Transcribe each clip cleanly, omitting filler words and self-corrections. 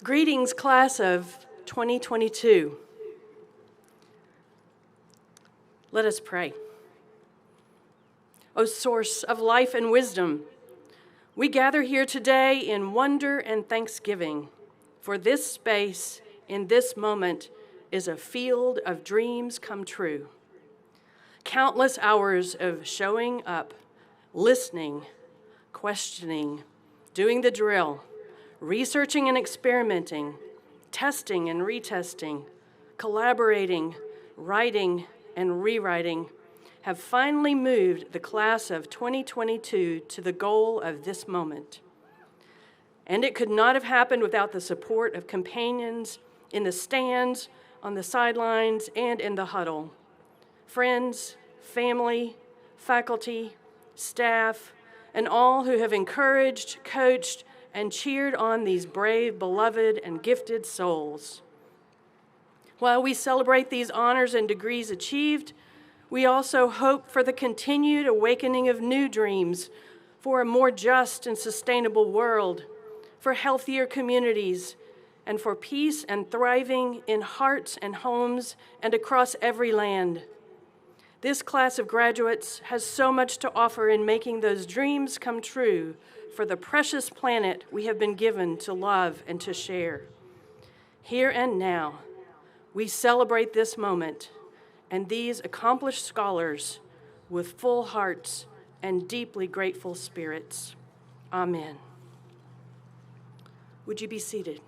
Greetings, class of 2022. Let us pray. O source of life and wisdom, we gather here today in wonder and thanksgiving, for this space in this moment is a field of dreams come true. Countless hours of showing up, listening, questioning, doing the drill, researching and experimenting, testing and retesting, collaborating, writing and rewriting have finally moved the class of 2022 to the goal of this moment. And it could not have happened without the support of companions in the stands, on the sidelines, and in the huddle. Friends, family, faculty, staff, and all who have encouraged, coached, and cheered on these brave, beloved, and gifted souls. While we celebrate these honors and degrees achieved, we also hope for the continued awakening of new dreams for a more just and sustainable world, for healthier communities, and for peace and thriving in hearts and homes and across every land. This class of graduates has so much to offer in making those dreams come true for the precious planet we have been given to love and to share. Here and now, we celebrate this moment and these accomplished scholars with full hearts and deeply grateful spirits. Amen. Would you be seated?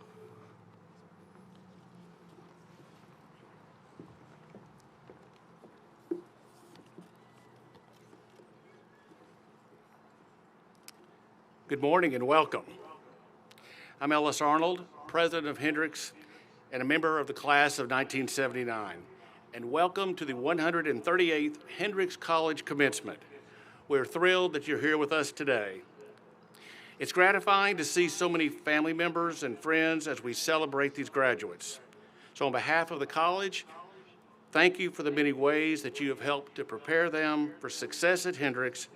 Good morning and welcome. I'm Ellis Arnold, president of Hendrix and a member of the class of 1979. And welcome to the 138th Hendrix College Commencement. We're thrilled that you're here with us today. It's gratifying to see so many family members and friends as we celebrate these graduates. So on behalf of the college, thank you for the many ways that you have helped to prepare them for success at Hendrix,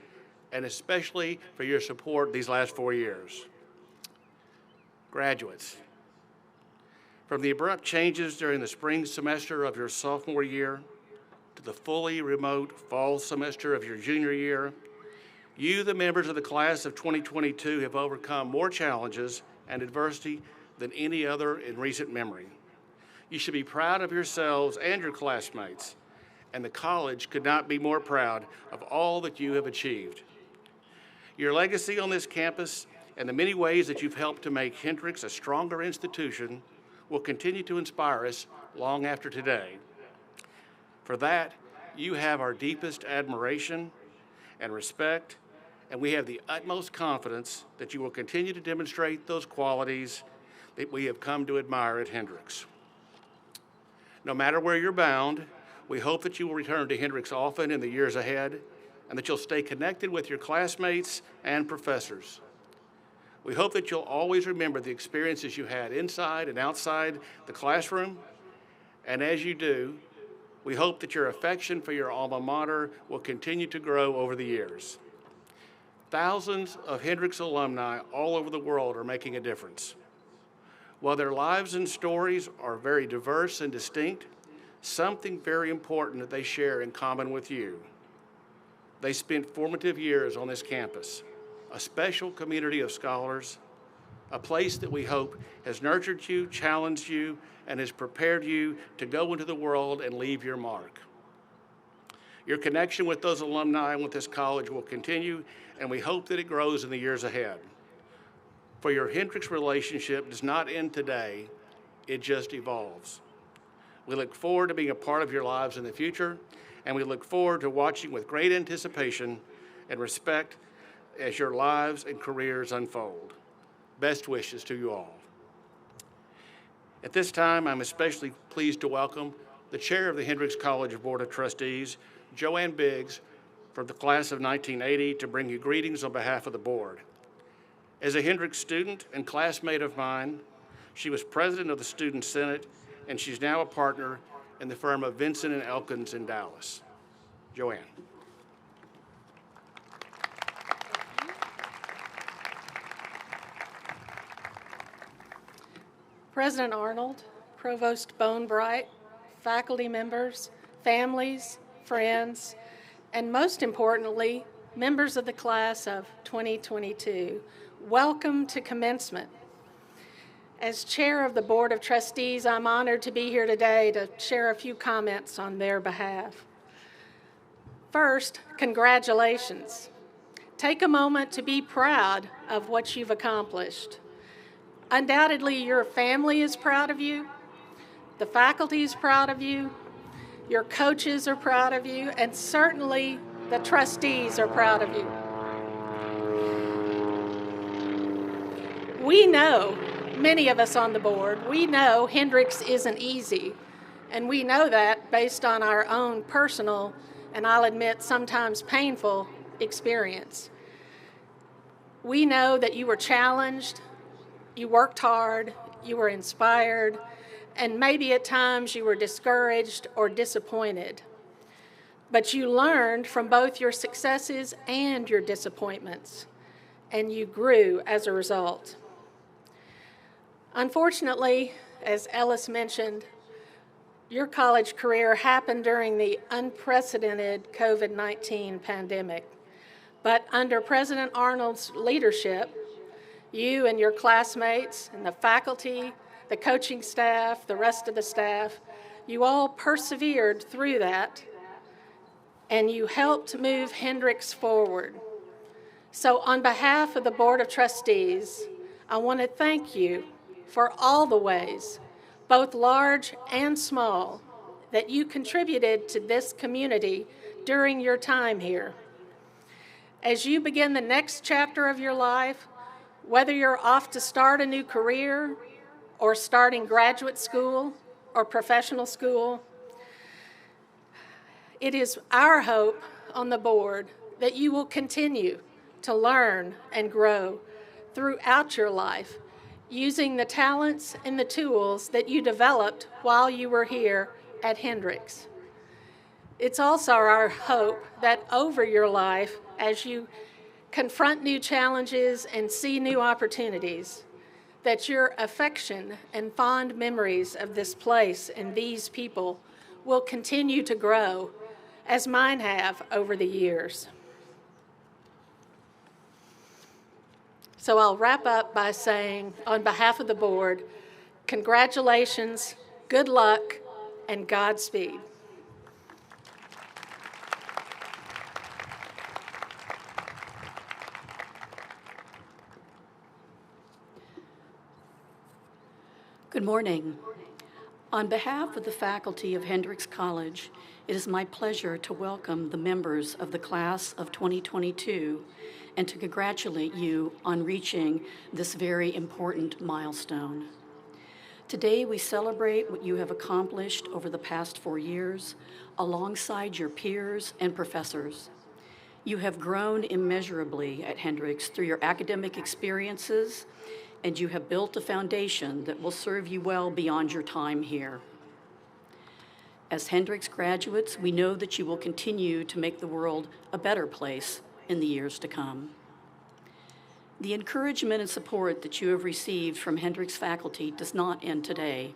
and especially for your support these last 4 years. Graduates, from the abrupt changes during the spring semester of your sophomore year to the fully remote fall semester of your junior year, you, the members of the class of 2022, have overcome more challenges and adversity than any other in recent memory. You should be proud of yourselves and your classmates, and the college could not be more proud of all that you have achieved. Your legacy on this campus and the many ways that you've helped to make Hendrix a stronger institution will continue to inspire us long after today. For that, you have our deepest admiration and respect, and we have the utmost confidence that you will continue to demonstrate those qualities that we have come to admire at Hendrix. No matter where you're bound, we hope that you will return to Hendrix often in the years ahead and that you'll stay connected with your classmates and professors. We hope that you'll always remember the experiences you had inside and outside the classroom, and as you do, we hope that your affection for your alma mater will continue to grow over the years. Thousands of Hendrix alumni all over the world are making a difference. While their lives and stories are very diverse and distinct, something very important that they share in common with you. They spent formative years on this campus, a special community of scholars, a place that we hope has nurtured you, challenged you, and has prepared you to go into the world and leave your mark. Your connection with those alumni and with this college will continue, and we hope that it grows in the years ahead. For your Hendrix relationship does not end today, it just evolves. We look forward to being a part of your lives in the future, and we look forward to watching with great anticipation and respect as your lives and careers unfold. Best wishes to you all. At this time, I'm especially pleased to welcome the chair of the Hendrix College Board of Trustees, Joanne Biggs, from the class of 1980 to bring you greetings on behalf of the board. As a Hendrix student and classmate of mine, she was president of the Student Senate, and she's now a partner in the firm of Vinson and Elkins in Dallas. Joanne. President Arnold, Provost Bonebright, faculty members, families, friends, and most importantly, members of the class of 2022, welcome to Commencement. As chair of the Board of Trustees, I'm honored to be here today to share a few comments on their behalf. First, congratulations. Take a moment to be proud of what you've accomplished. Undoubtedly, your family is proud of you, the faculty is proud of you, your coaches are proud of you, and certainly the trustees are proud of you. We know, many of us on the board, we know Hendrix isn't easy, and we know that based on our own personal, and I'll admit sometimes painful, experience. We know that you were challenged, you worked hard, you were inspired, and maybe at times you were discouraged or disappointed. But you learned from both your successes and your disappointments, and you grew as a result. Unfortunately, as Ellis mentioned, your college career happened during the unprecedented COVID-19 pandemic. But under President Arnold's leadership, you and your classmates and the faculty, the coaching staff, the rest of the staff, you all persevered through that, and you helped move Hendrix forward. So on behalf of the Board of Trustees, I want to thank you for all the ways, both large and small, that you contributed to this community during your time here. As you begin the next chapter of your life, whether you're off to start a new career or starting graduate school or professional school, it is our hope on the board that you will continue to learn and grow throughout your life using the talents and the tools that you developed while you were here at Hendrix. It's also our hope that over your life, as you confront new challenges and see new opportunities, that your affection and fond memories of this place and these people will continue to grow, as mine have over the years. So I'll wrap up by saying, on behalf of the board, congratulations Good luck and Godspeed. Good morning. On behalf of the faculty of Hendrix College, it is my pleasure to welcome the members of the class of 2022 and to congratulate you on reaching this very important milestone. Today, we celebrate what you have accomplished over the past 4 years alongside your peers and professors. You have grown immeasurably at Hendrix through your academic experiences, and you have built a foundation that will serve you well beyond your time here. As Hendrix graduates, we know that you will continue to make the world a better place in the years to come. The encouragement and support that you have received from Hendrix faculty does not end today.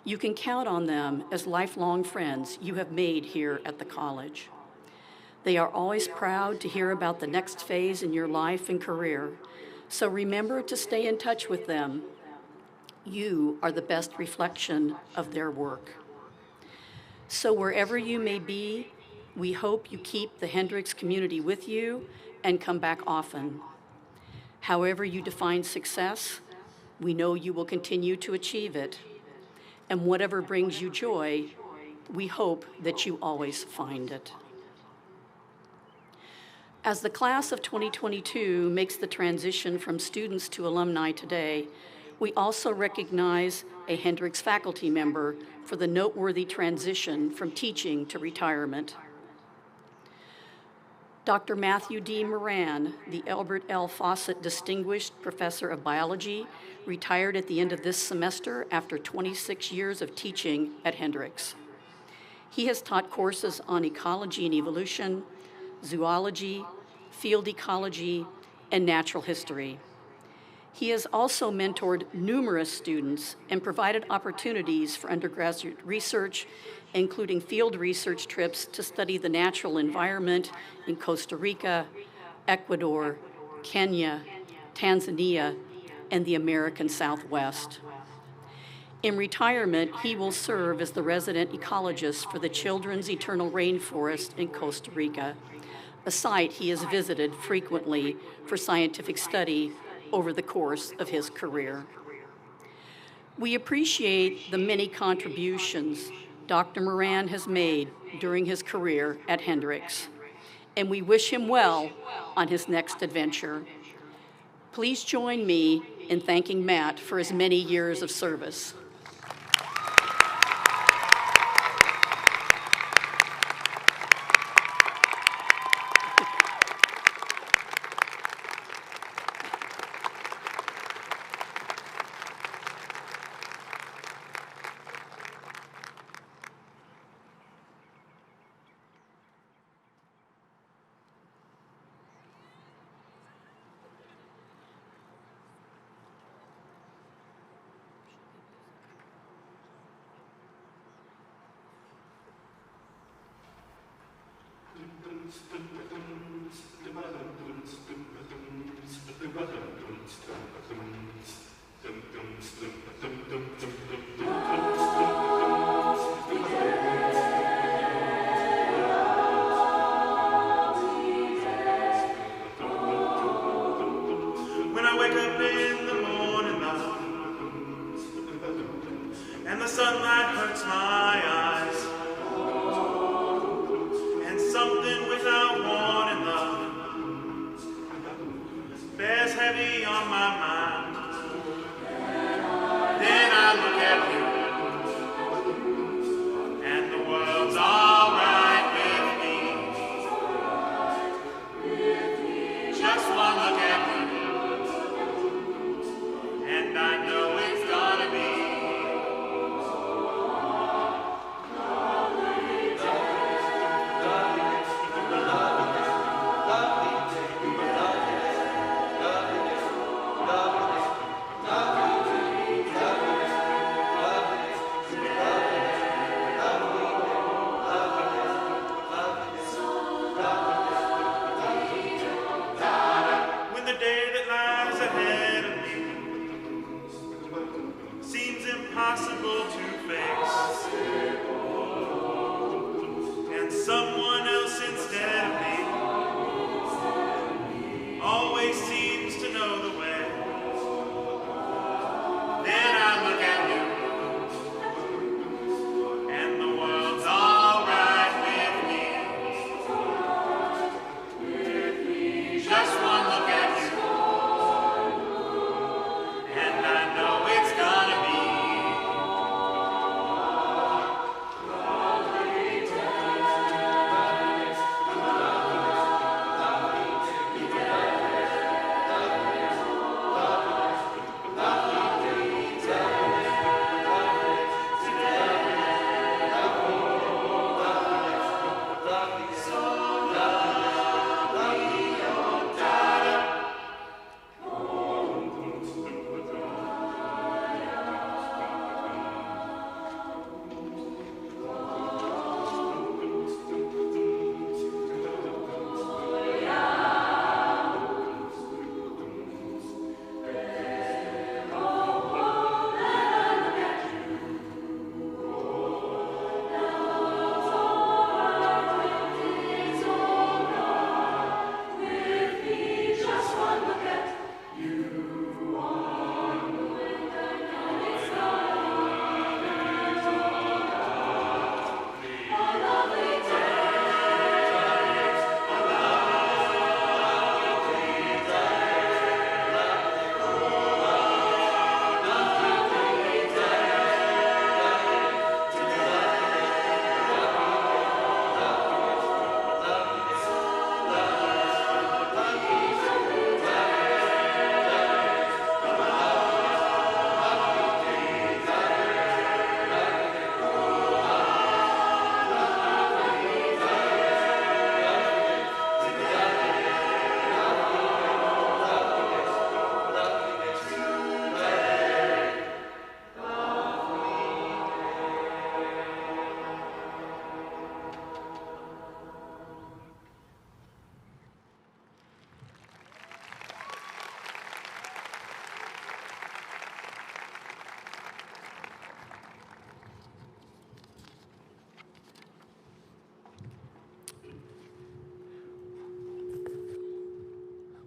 You can count on them as lifelong friends you have made here at the college. They are always proud to hear about the next phase in your life and career, so remember to stay in touch with them. You are the best reflection of their work. So wherever you may be, we hope you keep the Hendrix community with you and come back often. However you define success, we know you will continue to achieve it. And whatever brings you joy, we hope that you always find it. As the class of 2022 makes the transition from students to alumni today, we also recognize a Hendrix faculty member for the noteworthy transition from teaching to retirement. Dr. Matthew D. Moran, the Albert L. Fawcett Distinguished Professor of Biology, retired at the end of this semester after 26 years of teaching at Hendrix. He has taught courses on ecology and evolution, zoology, field ecology, and natural history. He has also mentored numerous students and provided opportunities for undergraduate research, including field research trips to study the natural environment in Costa Rica, Ecuador, Kenya, Tanzania, and the American Southwest. In retirement, he will serve as the resident ecologist for the Children's Eternal Rainforest in Costa Rica, a site he has visited frequently for scientific study over the course of his career. We appreciate the many contributions Dr. Moran has made during his career at Hendrix, and we wish him well on his next adventure. Please join me in thanking Matt for his many years of service. When I wake up in the morning and the sunlight hurts my eyes, and something without warning, love, bears heavy on my mind. Then I look at you, and the world's all right with me. Just one look at you, and I know it's gonna be. When the day that lies ahead of me seems impossible to face. And someone else instead of me always seems to know the way. Then I look at you, and the world's all right with me. Just one look at you, and I know it's gonna be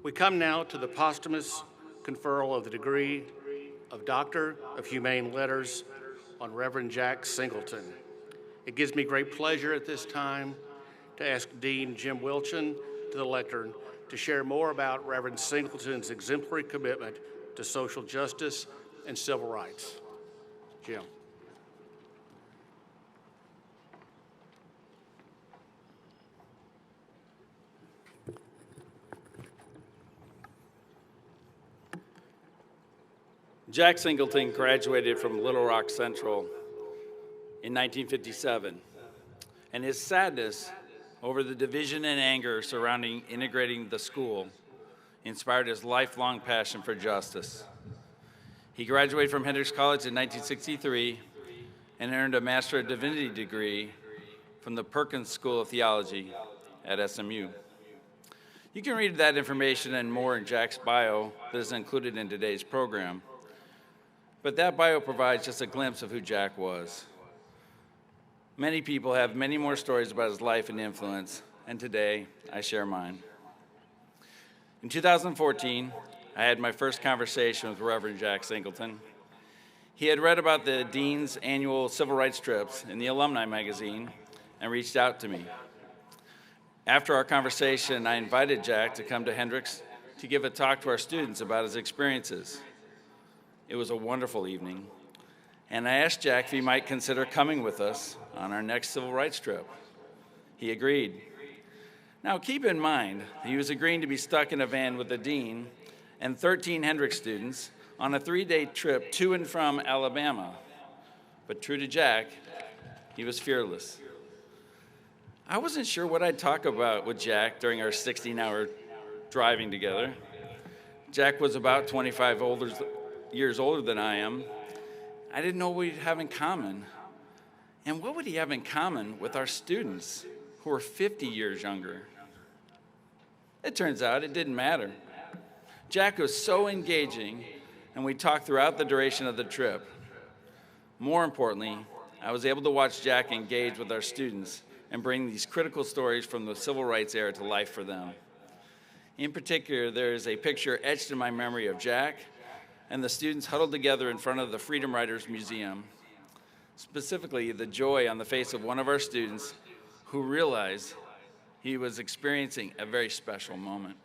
We come now to the posthumous conferral of the degree of Doctor of Humane Letters on Reverend Jack Singleton. It gives me great pleasure at this time to ask Dean Jim Wilchin to the lectern to share more about Reverend Singleton's exemplary commitment to social justice and civil rights. Jim. Jack Singleton graduated from Little Rock Central in 1957, and his sadness over the division and anger surrounding integrating the school inspired his lifelong passion for justice. He graduated from Hendrix College in 1963 and earned a Master of Divinity degree from the Perkins School of Theology at SMU. You can read that information and more in Jack's bio that is included in today's program. But that bio provides just a glimpse of who Jack was. Many people have many more stories about his life and influence, and today I share mine. In 2014, I had my first conversation with Reverend Jack Singleton. He had read about the Dean's annual civil rights trips in the Alumni magazine and reached out to me. After our conversation, I invited Jack to come to Hendrix to give a talk to our students about his experiences. It was a wonderful evening, and I asked Jack if he might consider coming with us on our next civil rights trip. He agreed. Now keep in mind, he was agreeing to be stuck in a van with the dean and 13 Hendrix students on a 3-day trip to and from Alabama. But true to Jack, he was fearless. I wasn't sure what I'd talk about with Jack during our 16-hour driving together. Jack was about 25 years older than I am. I didn't know what we'd have in common. And what would he have in common with our students who were 50 years younger? It turns out it didn't matter. Jack was so engaging, and we talked throughout the duration of the trip. More importantly, I was able to watch Jack engage with our students and bring these critical stories from the civil rights era to life for them. In particular, there is a picture etched in my memory of Jack and the students huddled together in front of the Freedom Riders Museum. Specifically, the joy on the face of one of our students who realized he was experiencing a very special moment.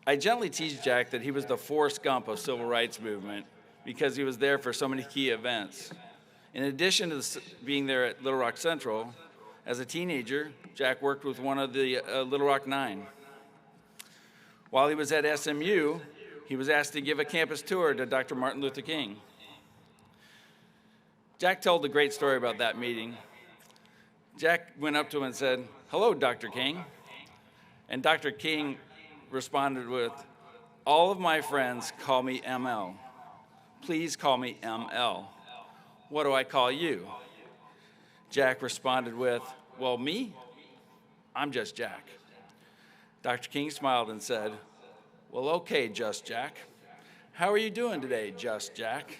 I gently teased Jack that he was the Forrest Gump of civil rights movement because he was there for so many key events. In addition to being there at Little Rock Central, as a teenager, Jack worked with one of the Little Rock Nine. While he was at SMU, he was asked to give a campus tour to Dr. Martin Luther King. Jack told a great story about that meeting. Jack went up to him and said, "Hello, Dr. King." And Dr. King responded with, "All of my friends call me ML. Please call me ML. What do I call you?" Jack responded with, "Well, me? I'm just Jack." Dr. King smiled and said, "Well, okay, Just Jack. How are you doing today, Just Jack?"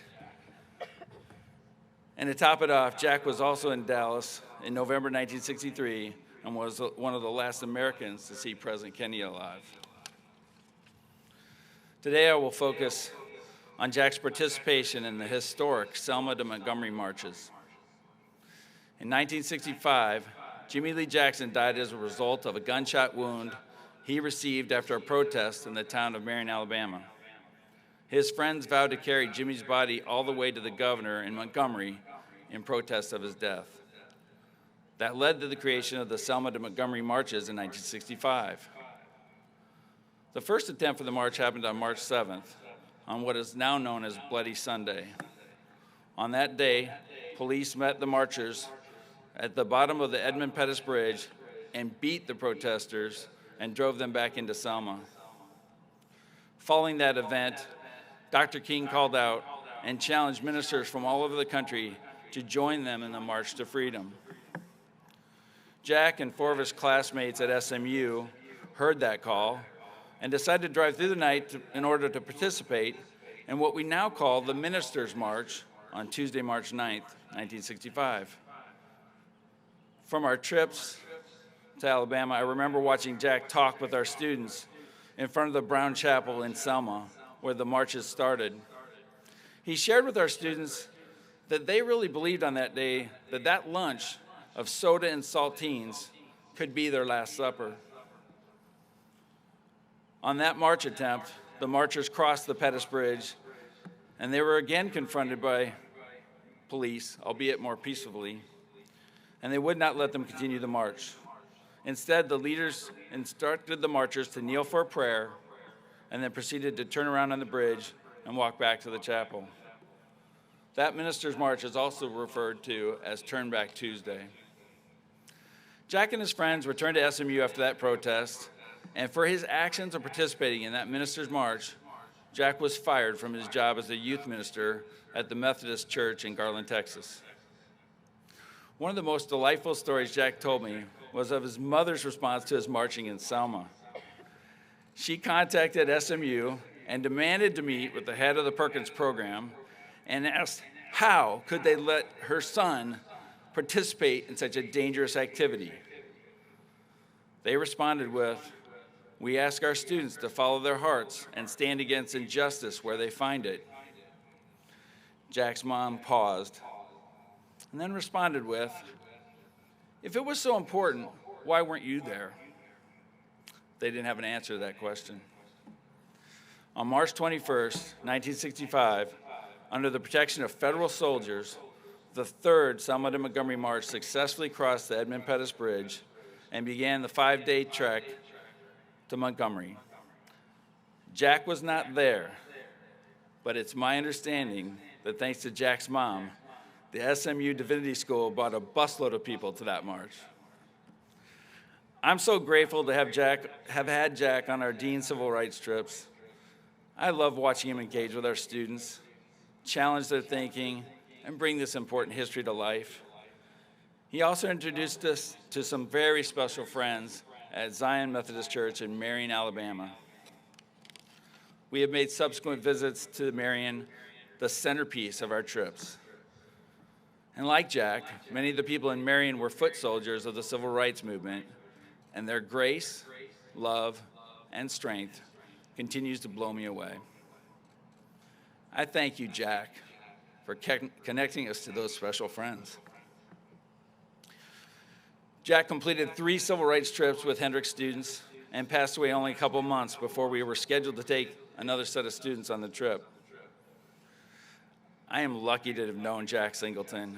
And to top it off, Jack was also in Dallas in November 1963 and was one of the last Americans to see President Kennedy alive. Today I will focus on Jack's participation in the historic Selma to Montgomery marches. In 1965, Jimmy Lee Jackson died as a result of a gunshot wound he received after a protest in the town of Marion, Alabama. His friends vowed to carry Jimmy's body all the way to the governor in Montgomery in protest of his death. That led to the creation of the Selma to Montgomery marches in 1965. The first attempt for the march happened on March 7th, on what is now known as Bloody Sunday. On that day, police met the marchers at the bottom of the Edmund Pettus Bridge and beat the protesters and drove them back into Selma. Following that event, Dr. King called out and challenged ministers from all over the country to join them in the March to Freedom. Jack and four of his classmates at SMU heard that call and decided to drive through the night in order to participate in what we now call the Ministers' March on Tuesday, March 9th, 1965. From our trips to Alabama, I remember watching Jack talk with our students in front of the Brown Chapel in Selma, where the marches started. He shared with our students that they really believed on that day that that lunch of soda and saltines could be their last supper. On that march attempt, the marchers crossed the Pettus Bridge, and they were again confronted by police, albeit more peacefully, and they would not let them continue the march. Instead, the leaders instructed the marchers to kneel for a prayer and then proceeded to turn around on the bridge and walk back to the chapel. That Ministers' March is also referred to as Turn Back Tuesday. Jack and his friends returned to SMU after that protest, and for his actions of participating in that Ministers' March, Jack was fired from his job as a youth minister at the Methodist Church in Garland, Texas. One of the most delightful stories Jack told me was of his mother's response to his marching in Selma. She contacted SMU and demanded to meet with the head of the Perkins program and asked how could they let her son participate in such a dangerous activity. They responded with, "We ask our students to follow their hearts and stand against injustice where they find it." Jack's mom paused and then responded with, "If it was so important, why weren't you there?" They didn't have an answer to that question. On March 21st, 1965, under the protection of federal soldiers, the third Selma to Montgomery March successfully crossed the Edmund Pettus Bridge and began the 5-day trek to Montgomery. Jack was not there, but it's my understanding that thanks to Jack's mom, the SMU Divinity School brought a busload of people to that march. I'm so grateful to have had Jack on our Dean Civil Rights trips. I love watching him engage with our students, challenge their thinking, and bring this important history to life. He also introduced us to some very special friends at Zion Methodist Church in Marion, Alabama. We have made subsequent visits to Marion the centerpiece of our trips. And like Jack, many of the people in Marion were foot soldiers of the civil rights movement, and their grace, love, and strength continues to blow me away. I thank you, Jack, for connecting us to those special friends. Jack completed 3 civil rights trips with Hendrix students and passed away only a couple months before we were scheduled to take another set of students on the trip. I am lucky to have known Jack Singleton.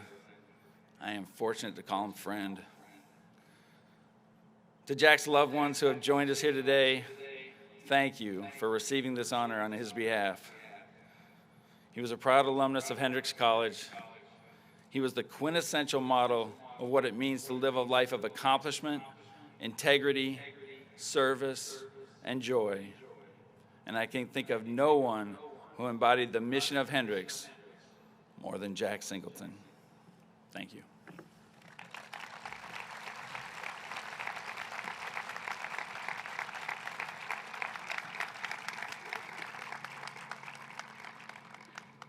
I am fortunate to call him friend. To Jack's loved ones who have joined us here today, thank you for receiving this honor on his behalf. He was a proud alumnus of Hendrix College. He was the quintessential model of what it means to live a life of accomplishment, integrity, service, and joy. And I can think of no one who embodied the mission of Hendrix more than Jack Singleton. Thank you.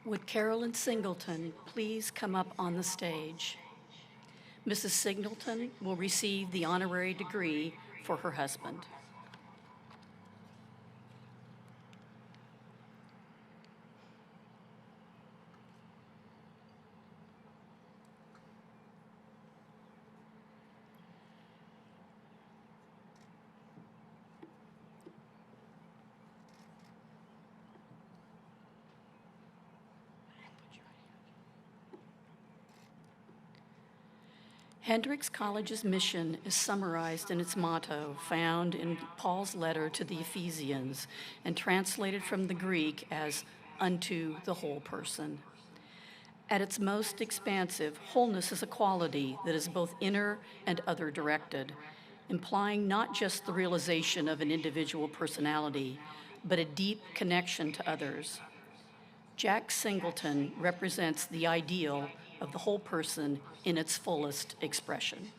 Would Carolyn Singleton please come up on the stage? Mrs. Singleton will receive the honorary degree for her husband. Hendrix College's mission is summarized in its motto, found in Paul's letter to the Ephesians and translated from the Greek as unto the whole person. At its most expansive, wholeness is a quality that is both inner and other-directed, implying not just the realization of an individual personality, but a deep connection to others. Jack Singleton represents the ideal of the whole person in its fullest expression.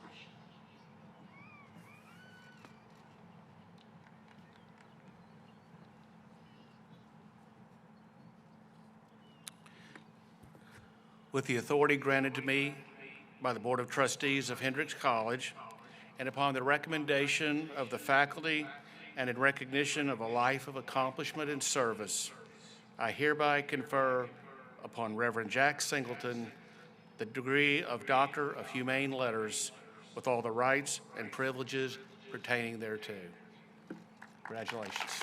With the authority granted to me by the Board of Trustees of Hendrix College, and upon the recommendation of the faculty and in recognition of a life of accomplishment and service, I hereby confer upon Reverend Jack Singleton the degree of Doctor of Humane Letters with all the rights and privileges pertaining thereto. Congratulations.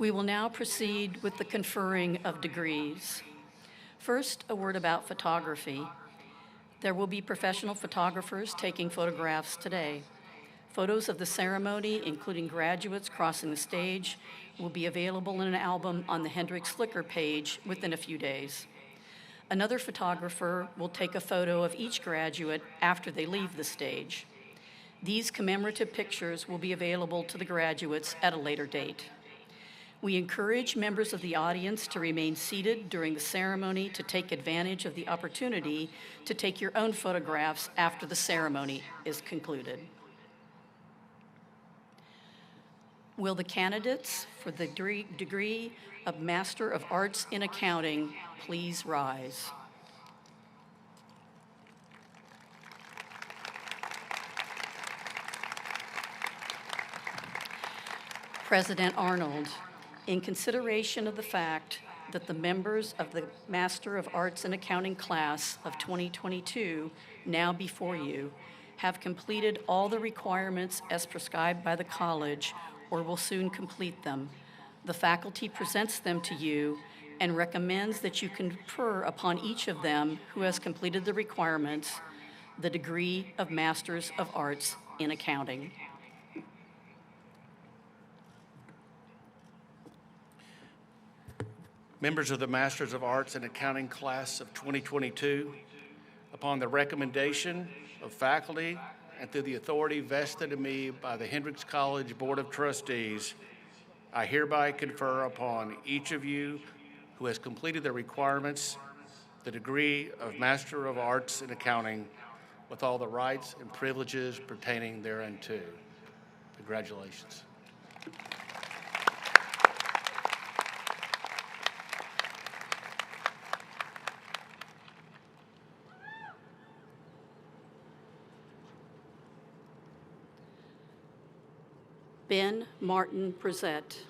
We will now proceed with the conferring of degrees. First, a word about photography. There will be professional photographers taking photographs today. Photos of the ceremony, including graduates crossing the stage, will be available in an album on the Hendrix Flickr page within a few days. Another photographer will take a photo of each graduate after they leave the stage. These commemorative pictures will be available to the graduates at a later date. We encourage members of the audience to remain seated during the ceremony to take advantage of the opportunity to take your own photographs after the ceremony is concluded. Will the candidates for the degree of Master of Arts in Accounting please rise? President Arnold, in consideration of the fact that the members of the Master of Arts in Accounting class of 2022, now before you, have completed all the requirements as prescribed by the college or will soon complete them, the faculty presents them to you and recommends that you confer upon each of them who has completed the requirements the degree of Masters of Arts in Accounting. Members of the Masters of Arts in Accounting class of 2022, upon the recommendation of faculty and through the authority vested in me by the Hendrix College Board of Trustees, I hereby confer upon each of you who has completed the requirements the degree of Master of Arts in Accounting with all the rights and privileges pertaining thereunto. Congratulations. Ben Martin Brissett.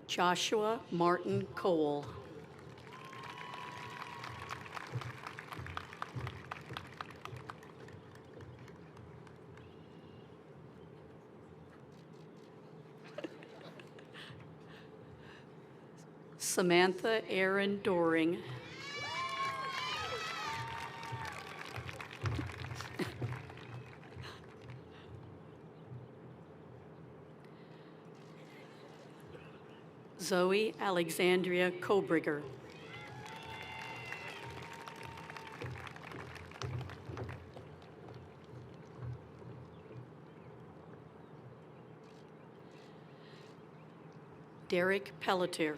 Joshua Martin Cole. Samantha Aaron Doring. Zoe Alexandria Kobrigger. Derek Pelletier.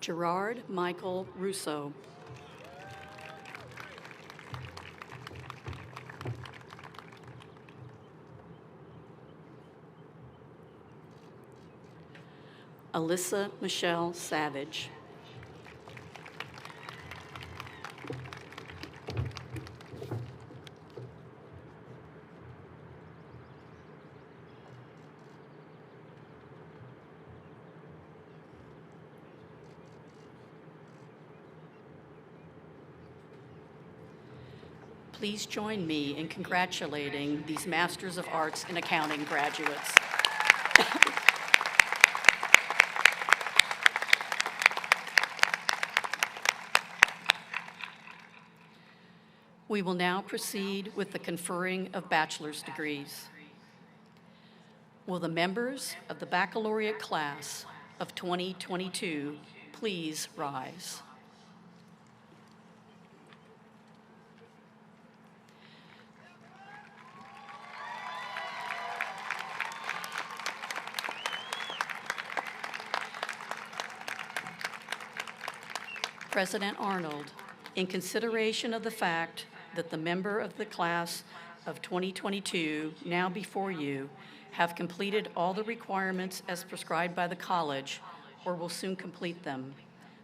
Gerard Michael Russo. Alyssa Michelle Savage. Please join me in congratulating these Masters of Arts in Accounting graduates. We will now proceed with the conferring of bachelor's degrees. Will the members of the baccalaureate class of 2022 please rise? President Arnold, in consideration of the fact that the member of the class of 2022 now before you have completed all the requirements as prescribed by the college or will soon complete them,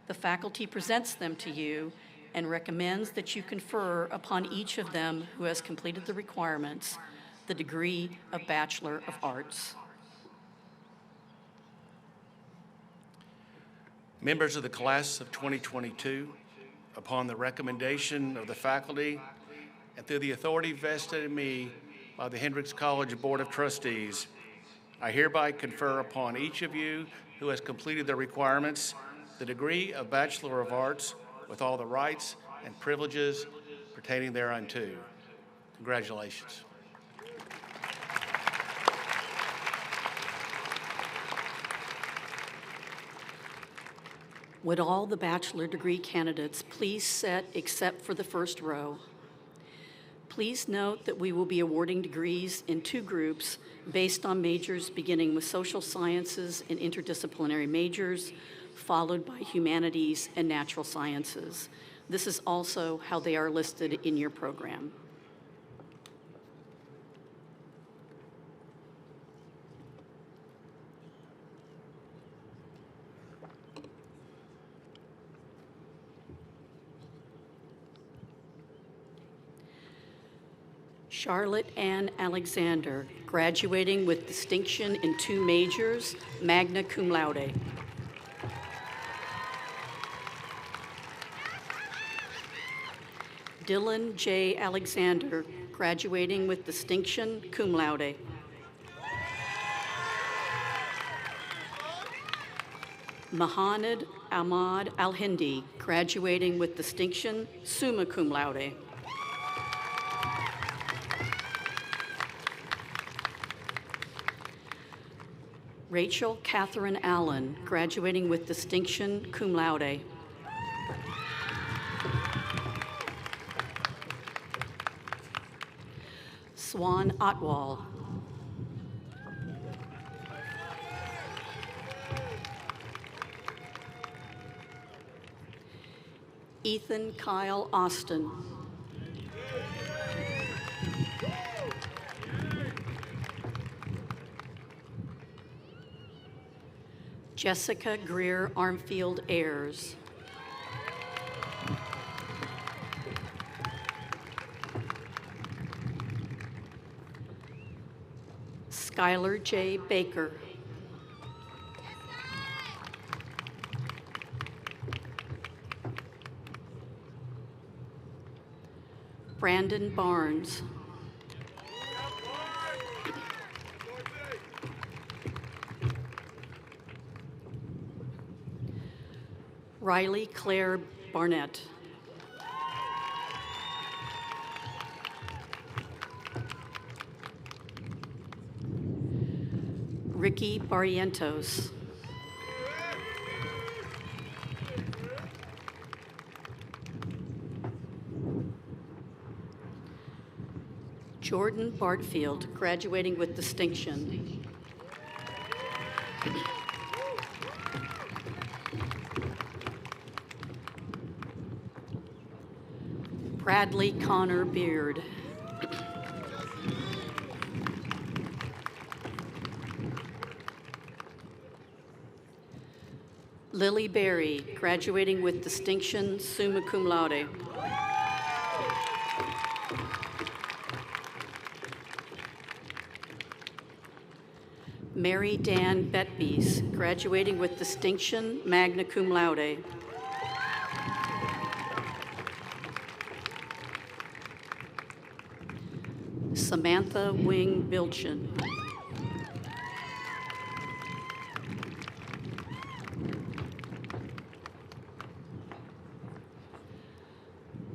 the faculty presents them to you and recommends that you confer upon each of them who has completed the requirements the degree of Bachelor of Arts. Members of the class of 2022, upon the recommendation of the faculty and through the authority vested in me by the Hendrix College Board of Trustees, I hereby confer upon each of you who has completed the requirements the degree of Bachelor of Arts with all the rights and privileges pertaining thereunto. Congratulations. Would all the bachelor degree candidates please sit except for the first row? Please note that we will be awarding degrees in two groups based on majors beginning with social sciences and interdisciplinary majors, followed by humanities and natural sciences. This is also how they are listed in your program. Charlotte Ann Alexander, graduating with distinction in two majors, magna cum laude. Dylan J. Alexander, graduating with distinction cum laude. Mahanad Ahmad Al-Hindi, graduating with distinction, summa cum laude. Rachel Catherine Allen, graduating with distinction, cum laude. Swan Otwal. Ethan Kyle Austin. Jessica Greer Armfield Ayers. Skylar J. Baker. Brandon Barnes. Riley Claire Barnett. Ricky Barrientos. Jordan Bartfield, graduating with distinction. Bradley Connor Beard. Lily Berry, graduating with distinction, summa cum laude. Mary Dan Betbies, graduating with distinction, magna cum laude. Samantha Wing Bilchin.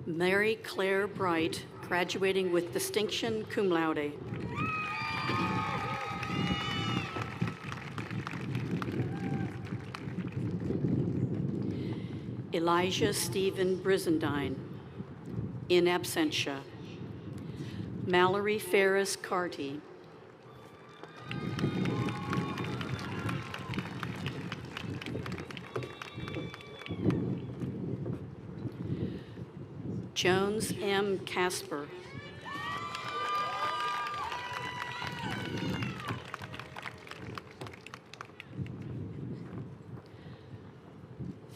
Mary Claire Bright, graduating with distinction, cum laude. Elijah Stephen Brizendine, in absentia. Mallory Ferris Carty. Jones M. Casper.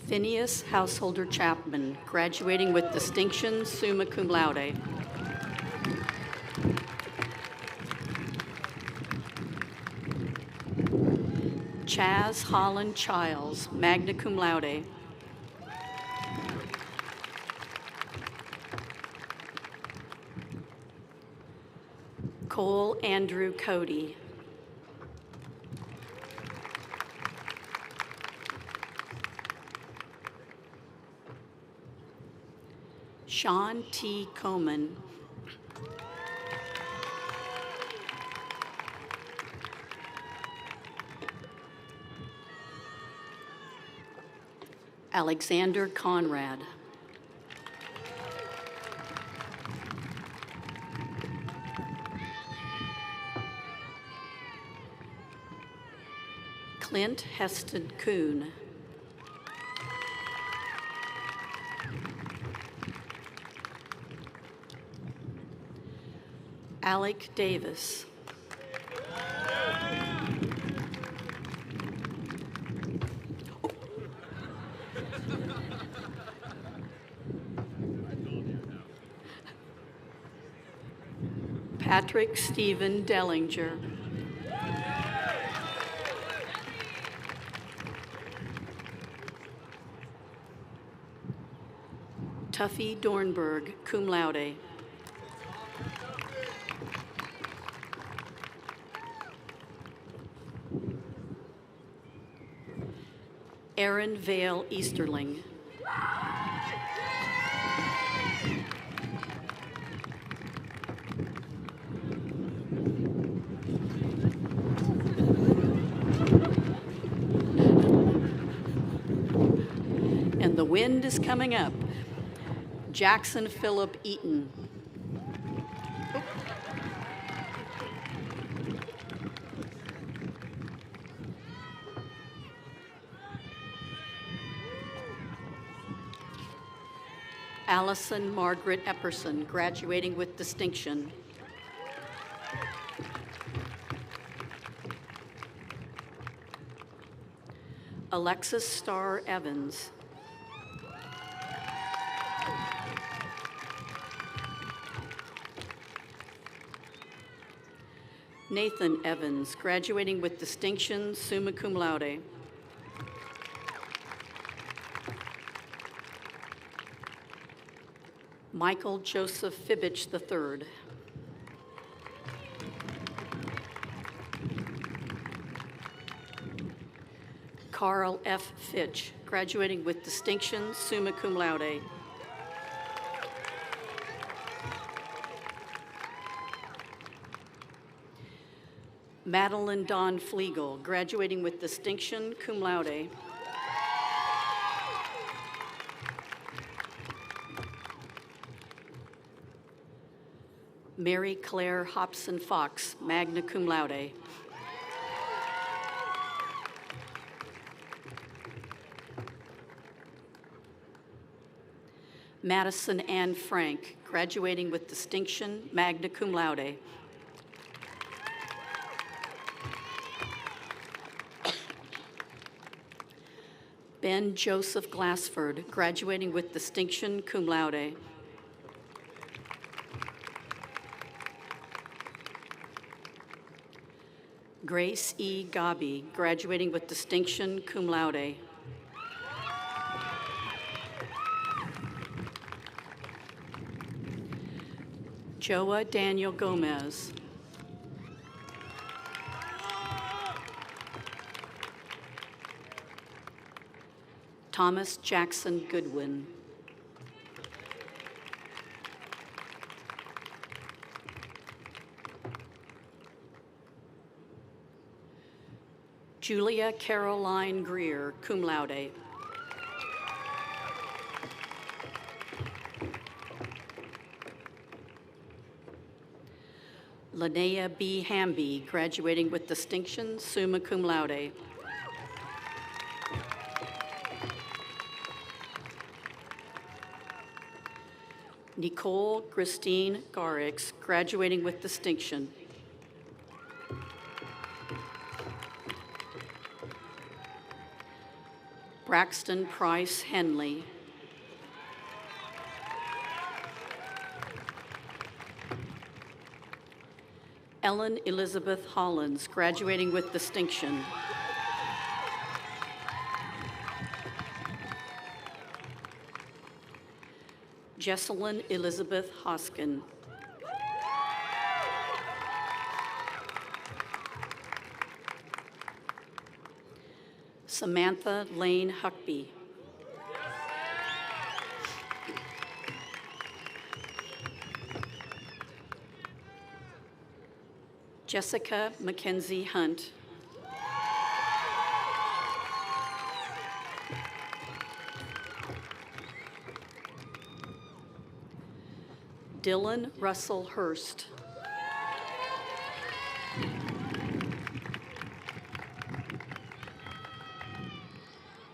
Phineas Householder Chapman, graduating with distinction, summa cum laude. Chaz Holland Childs, magna cum laude. Cole Andrew Cody. Sean T. Coman. Alexander Conrad. Clint Heston Kuhn. Alec Davis. Patrick Stephen Dellinger. Tuffy Dornberg, cum laude. Aaron Vale Easterling. And the wind is coming up. Jackson Philip Eaton. Allison Margaret Epperson, graduating with distinction. Alexis Starr Evans. Nathan Evans, graduating with distinction, summa cum laude. Michael Joseph Fibbich III. Carl F. Fitch, graduating with distinction, summa cum laude. Madeline Dawn Flegel, graduating with distinction, cum laude. Mary Claire Hobson Fox, magna cum laude. Madison Ann Frank, graduating with distinction, magna cum laude. Ben Joseph Glassford, graduating with distinction, cum laude. Grace E. Gabi, graduating with distinction, cum laude. Joa Daniel Gomez. Thomas Jackson Goodwin. Julia Caroline Greer, cum laude. Linnea B. Hamby, graduating with distinction, summa cum laude. Nicole Christine Garrix, graduating with distinction. Braxton Price Henley. Ellen Elizabeth Hollins, graduating with distinction. Jesselyn Elizabeth Hoskin. Samantha Lane Huckby. Jessica Mackenzie Hunt. Dylan Russell Hurst.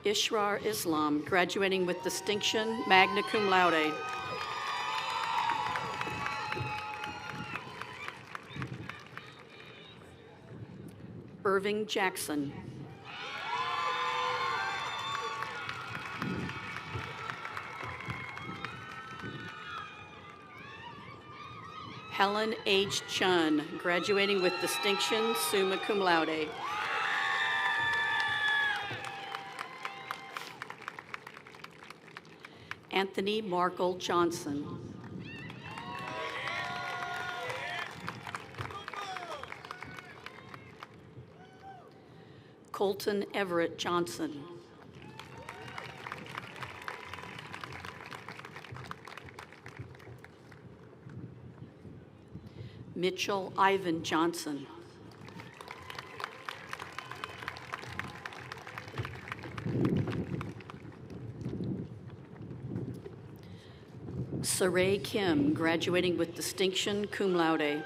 Ishrar Islam, graduating with distinction, magna cum laude. Irving Jackson. Helen H. Chun, graduating with distinction, summa cum laude. Anthony Markle Johnson. Colton Everett Johnson. Mitchell Ivan Johnson. Saray Kim, graduating with distinction, cum laude.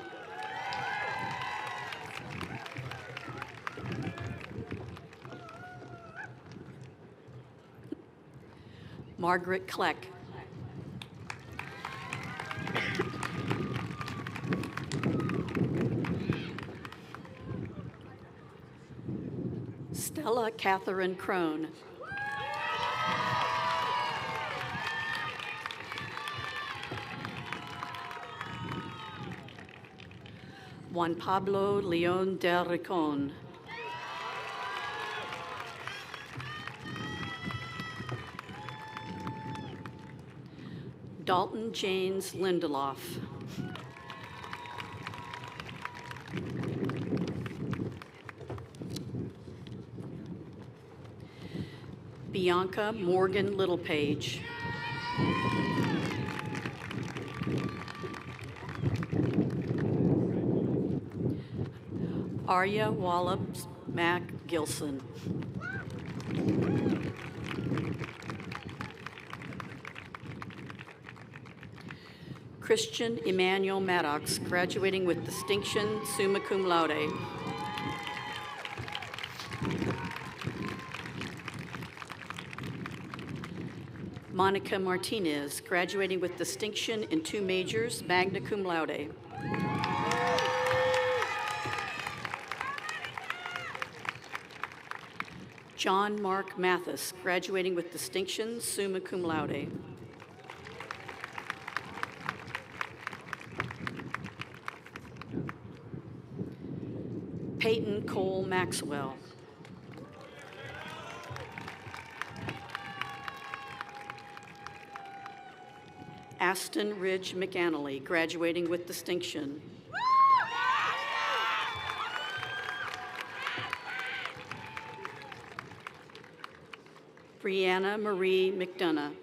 Margaret Kleck. Stella Catherine Crone. Juan Pablo Leon del Ricon. Dalton James Lindelof. Bianca Morgan Littlepage. Arya Wallops Mac Gilson. Christian Emmanuel Maddox, graduating with distinction, summa cum laude. Monica Martinez, graduating with distinction in 2 majors, magna cum laude. John Mark Mathis, graduating with distinction, summa cum laude. Peyton Cole Maxwell. Aston Ridge McAnally, graduating with distinction. Brianna Marie McDonough.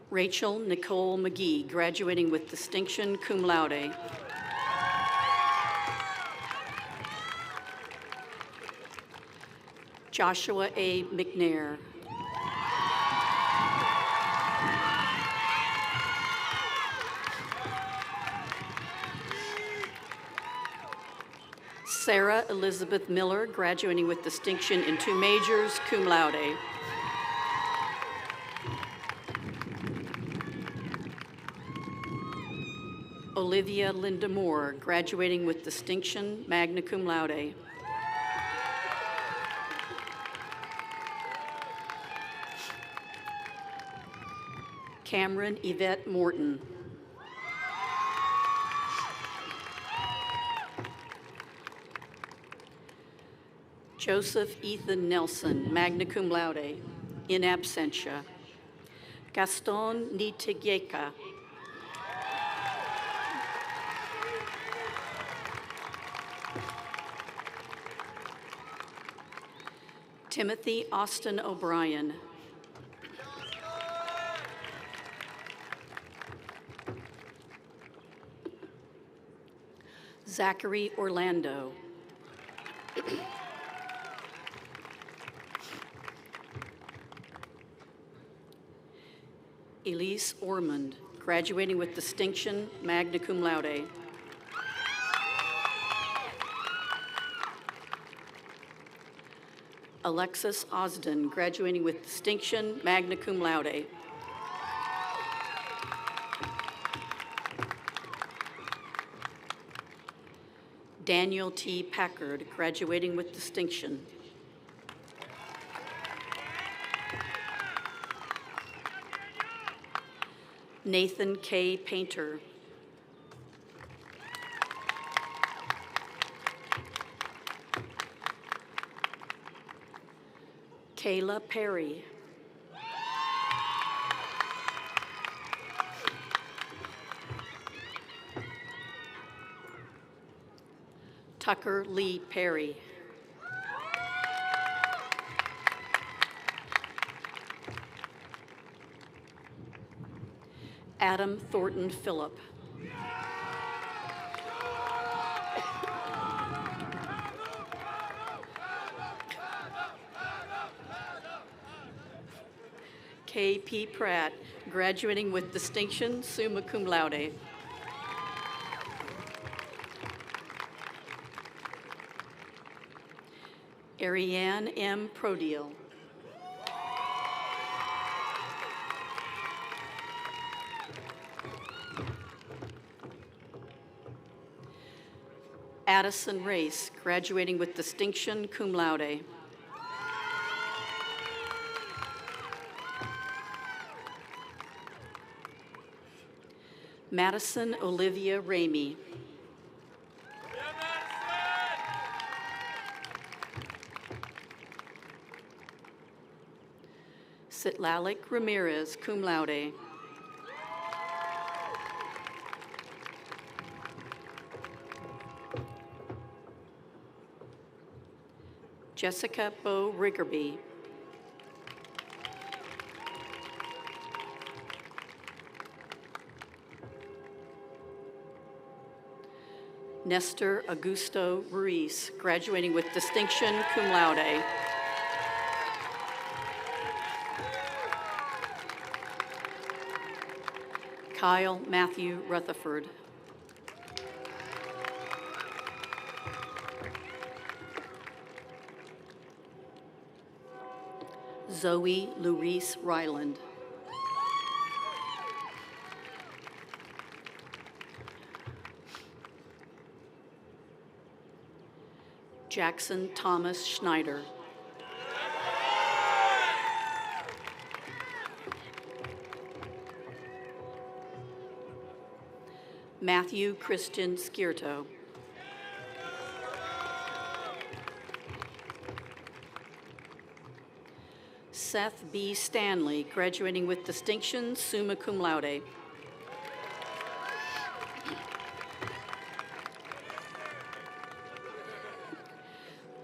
Rachel Nicole McGee, graduating with distinction, cum laude. Joshua A. McNair. Sarah Elizabeth Miller, graduating with distinction in 2 majors, cum laude. Olivia Linda Moore, graduating with distinction, magna cum laude. Cameron Yvette Morton. Joseph Ethan Nelson, magna cum laude, in absentia. Gaston Nitigieka. Timothy Austin O'Brien. Zachary Orlando. Elise Ormond, graduating with distinction, magna cum laude. Alexis Osden, graduating with distinction, magna cum laude. Daniel T. Packard, graduating with distinction. Nathan K. Painter. Kayla Perry. Tucker Lee Perry. Adam Thornton Phillip. K.P. Pratt, graduating with distinction, summa cum laude. Ariane M. Prodiel. Addison Race, graduating with distinction, cum laude. Madison Olivia Ramey. Citlalic Ramirez, cum laude. Jessica Bo Riggerby. Nestor Augusto Ruiz, graduating with distinction, cum laude. Kyle Matthew Rutherford. Zoe Louise Ryland. Jackson Thomas Schneider. Matthew Christian Skirto. Seth B. Stanley, graduating with distinction, summa cum laude.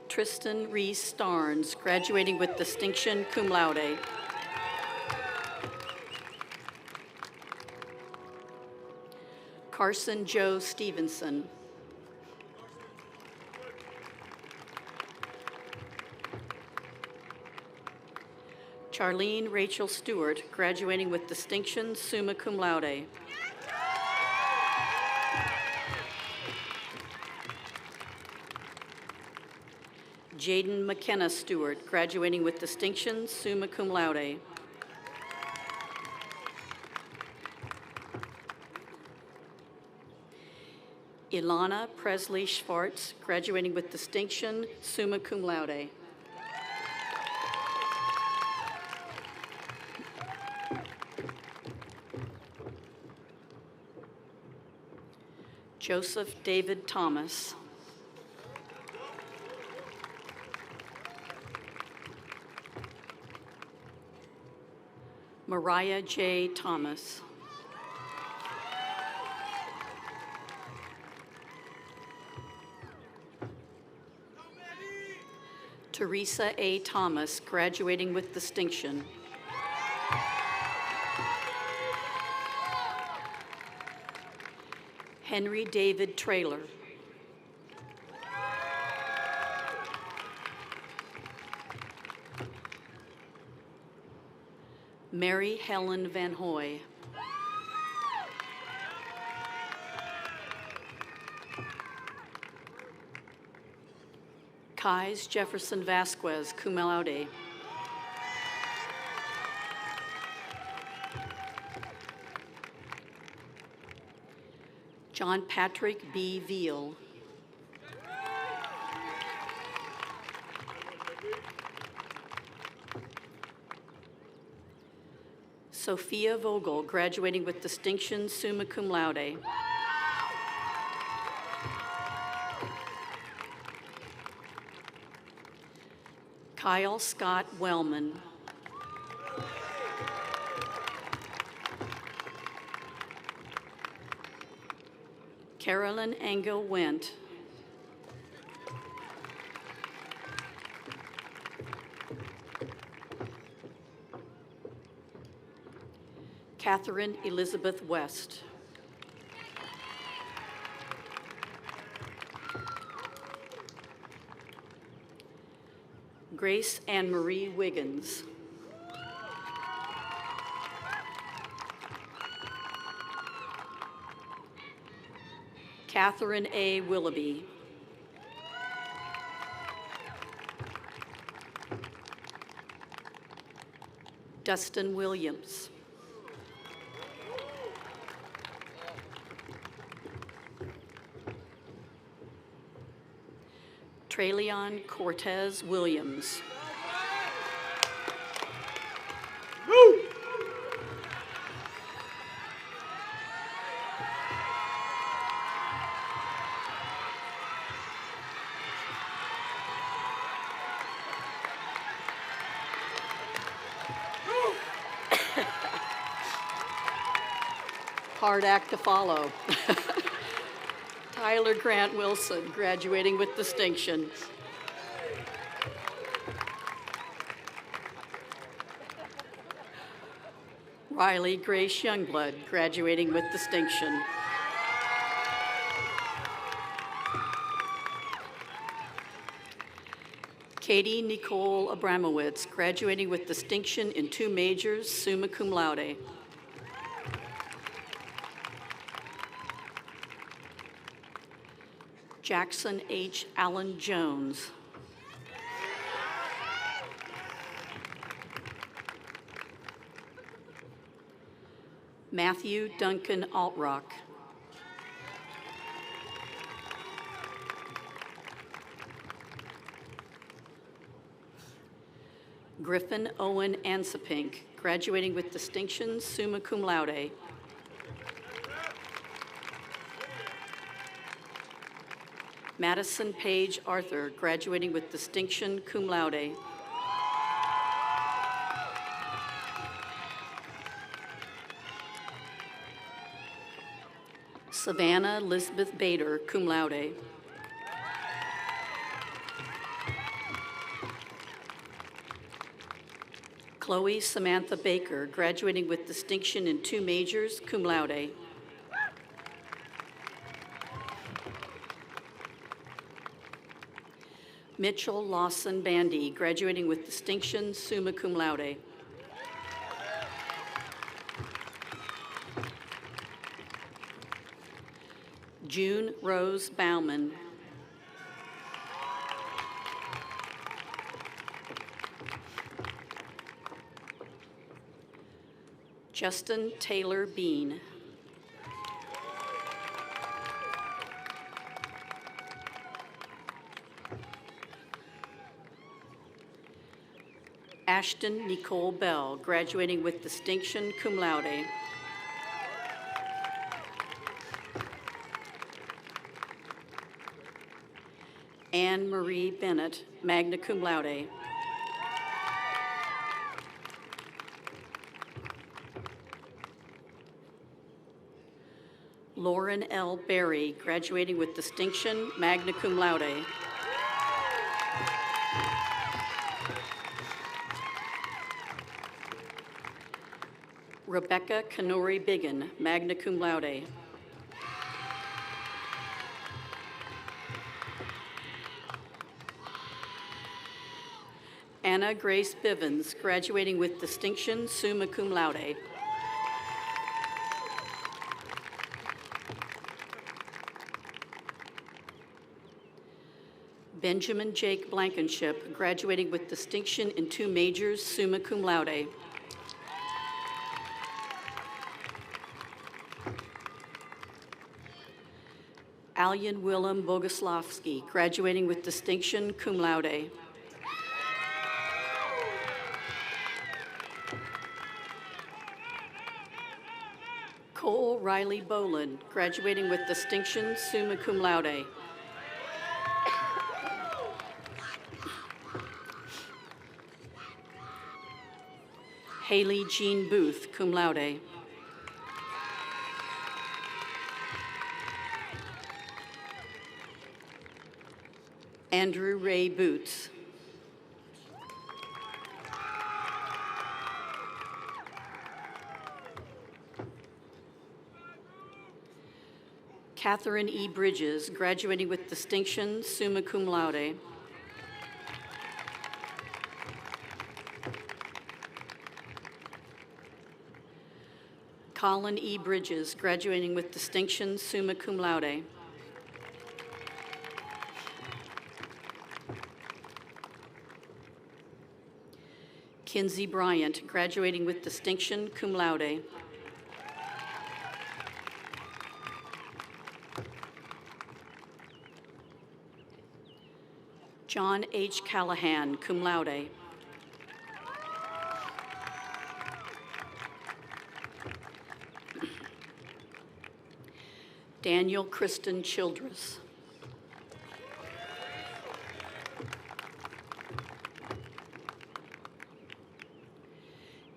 Tristan Reese Starnes, graduating with distinction, cum laude. Carson Joe Stevenson. Charlene Rachel Stewart, graduating with distinction, summa cum laude. Jaden McKenna Stewart, graduating with distinction, summa cum laude. Ilana Presley Schwartz, graduating with distinction, summa cum laude. Joseph David Thomas. Mariah J. Thomas. Teresa A. Thomas, graduating with distinction. Henry David Traylor. Mary Helen Van Hoy. Kais Jefferson Vasquez, cum laude. John Patrick B. Veal. Sophia Vogel, graduating with distinction, summa cum laude. Kyle Scott Wellman. Carolyn Engel Wendt. Catherine Elizabeth West. Grace Ann Marie Wiggins. Catherine A. Willoughby. Dustin Williams. Trayleon Cortez Williams. Hard act to follow. Tyler Grant Wilson, graduating with distinction. Riley Grace Youngblood, graduating with distinction. Katie Nicole Abramowitz, graduating with distinction in 2 majors, summa cum laude. Jackson H. Allen Jones. Matthew Duncan Altrock. Griffin Owen Ansapink, graduating with distinction, summa cum laude. Madison Page Arthur, graduating with distinction, cum laude. Savannah Elizabeth Bader, cum laude. Chloe Samantha Baker, graduating with distinction in 2 majors, cum laude. Mitchell Lawson Bandy, graduating with distinction, summa cum laude. June Rose Bauman. Justin Taylor Bean. Ashton Nicole Bell, graduating with distinction, cum laude. Anne Marie Bennett, magna cum laude. Lauren L. Berry, graduating with distinction, magna cum laude. Rebecca Kanori Biggin, magna cum laude. Anna Grace Bivens, graduating with distinction, summa cum laude. Benjamin Jake Blankenship, graduating with distinction in 2 majors, summa cum laude. Alyan Willem Boguslavsky, graduating with distinction, cum laude. Cole Riley Boland, graduating with distinction, summa cum laude. Haley Jean Booth, cum laude. Andrew Ray Boots. Catherine E. Bridges, graduating with distinction, summa cum laude. Colin E. Bridges, graduating with distinction, summa cum laude. Kinsey Bryant, graduating with distinction, cum laude. John H. Callahan, cum laude. Daniel Kristen Childress.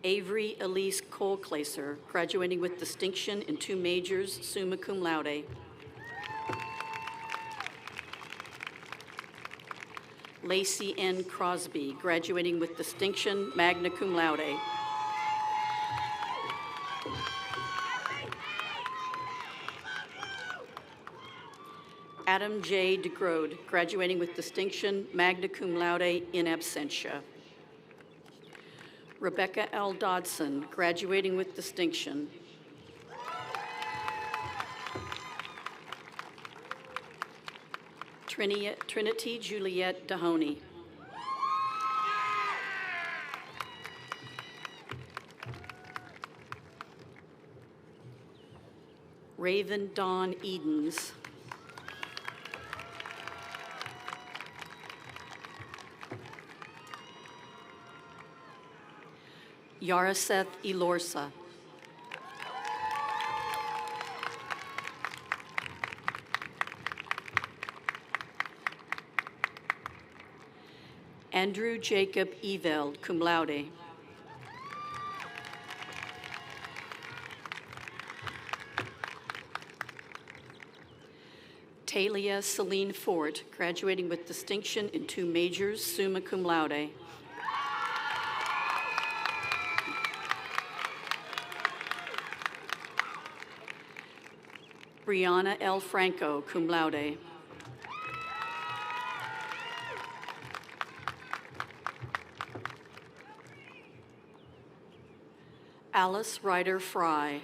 Avery Elise Colclaser, graduating with distinction in 2 majors, summa cum laude. Lacey N. Crosby, graduating with distinction, magna cum laude. Adam J. DeGrode, graduating with distinction, magna cum laude in absentia. Rebecca L. Dodson, graduating with distinction. Trinity Juliet Dahoney. Raven Dawn Edens. Yaraseth Elorsa. Andrew Jacob Eveld, cum laude. Talia Celine Fort, graduating with distinction in 2 majors, summa cum laude. Brianna L. Franco, cum laude. Alice Ryder Fry.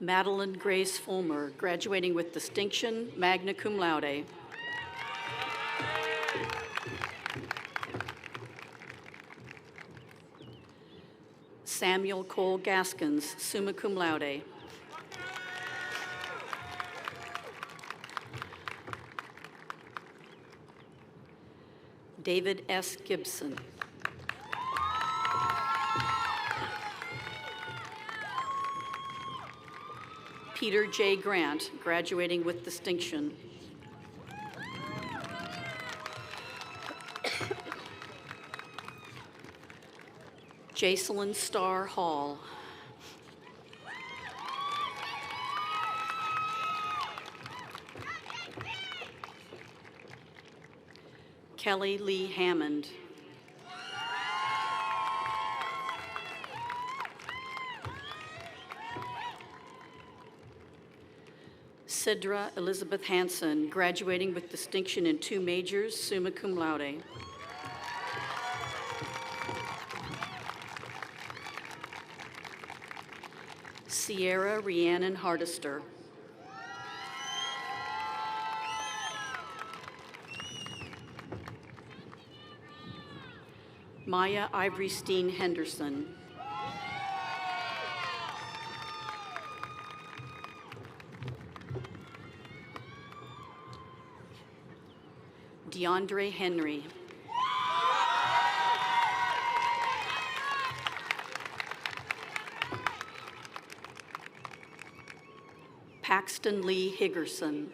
Madeline Grace Fulmer, graduating with distinction, magna cum laude. Samuel Cole Gaskins, summa cum laude. David S. Gibson. Peter J. Grant, graduating with distinction. Jacelyn Starr Hall. Kelly Lee Hammond. Sidra Elizabeth Hanson, graduating with distinction in 2 majors, summa cum laude. Sierra Rhiannon Hardister. Maya Ivory Steen Henderson. DeAndre Henry. Paxton Lee Higgerson.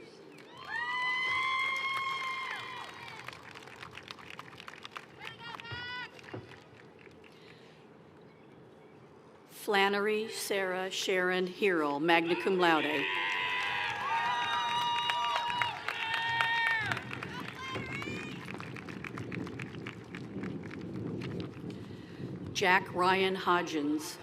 Flannery Sarah Sharon Hirel, magna cum laude. Jack Ryan Hodgins.